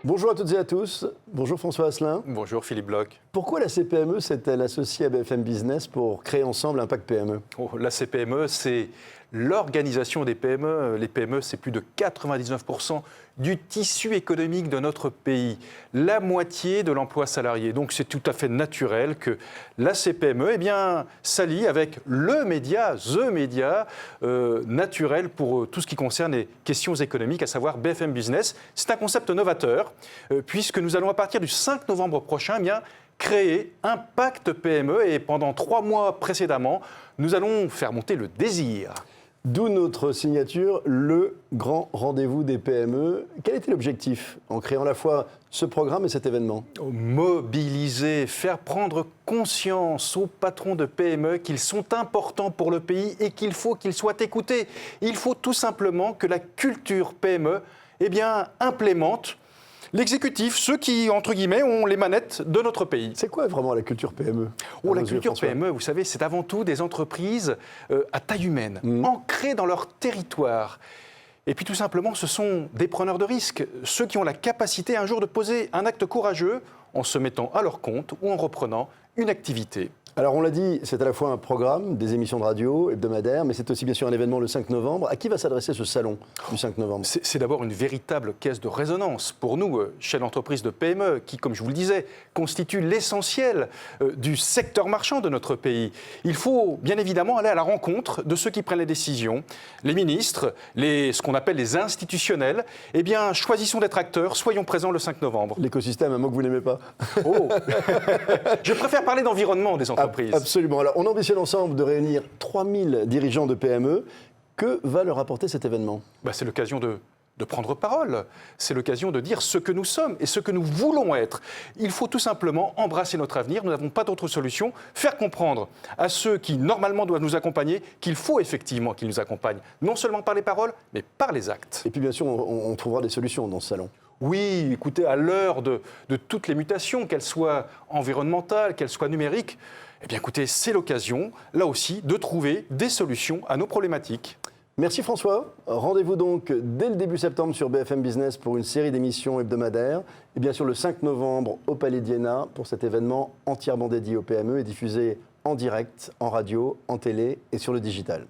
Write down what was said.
Bonjour à toutes et à tous. Bonjour François Asselin. Bonjour Philippe Bloch. Pourquoi la CPME s'est-elle associée à BFM Business pour créer ensemble Impact PME? La CPME, c'est l'organisation des PME. Les PME, c'est plus de 99% du tissu économique de notre pays, la moitié de l'emploi salarié. Donc c'est tout à fait naturel que la CPME s'allie avec le média, the média naturel pour tout ce qui concerne les questions économiques, à savoir BFM Business. C'est un concept novateur, puisque nous allons à partir du 5 novembre prochain créer Impact PME, et pendant 3 mois précédemment, nous allons faire monter le désir. D'où notre signature, le grand rendez-vous des PME. Quel était l'objectif en créant à la fois ce programme et cet événement? Mobiliser, faire prendre conscience aux patrons de PME qu'ils sont importants pour le pays et qu'il faut qu'ils soient écoutés. Il faut tout simplement que la culture PME implémente l'exécutif, ceux qui, entre guillemets, ont les manettes de notre pays. C'est quoi vraiment la culture PME? La culture PME, vous savez, c'est avant tout des entreprises à taille humaine, ancrées dans leur territoire. Et puis tout simplement, ce sont des preneurs de risques, ceux qui ont la capacité un jour de poser un acte courageux en se mettant à leur compte ou en reprenant une activité. Alors on l'a dit, c'est à la fois un programme, des émissions de radio hebdomadaires, mais c'est aussi bien sûr un événement le 5 novembre. À qui va s'adresser ce salon du 5 novembre? C'est d'abord une véritable caisse de résonance pour nous, chefs d'entreprise de PME, qui, comme je vous le disais, constitue l'essentiel du secteur marchand de notre pays. Il faut bien évidemment aller à la rencontre de ceux qui prennent les décisions, les ministres, ce qu'on appelle les institutionnels. Choisissons d'être acteurs, soyons présents le 5 novembre. L'écosystème, un mot que vous n'aimez pas. Oh Je préfère parler d'environnement des entreprises. Absolument. Alors, on ambitionne ensemble de réunir 3000 dirigeants de PME. Que va leur apporter cet événement? C'est l'occasion de prendre parole. C'est l'occasion de dire ce que nous sommes et ce que nous voulons être. Il faut tout simplement embrasser notre avenir. Nous n'avons pas d'autre solution. Faire comprendre à ceux qui, normalement, doivent nous accompagner qu'il faut effectivement qu'ils nous accompagnent, non seulement par les paroles, mais par les actes. Et puis, bien sûr, on trouvera des solutions dans ce salon. Oui, écoutez, à l'heure de toutes les mutations, qu'elles soient environnementales, qu'elles soient numériques, écoutez, c'est l'occasion, là aussi, de trouver des solutions à nos problématiques. Merci François. Rendez-vous donc dès le début septembre sur BFM Business pour une série d'émissions hebdomadaires. Et bien sûr le 5 novembre au Palais d'Iéna pour cet événement entièrement dédié aux PME et diffusé en direct, en radio, en télé et sur le digital.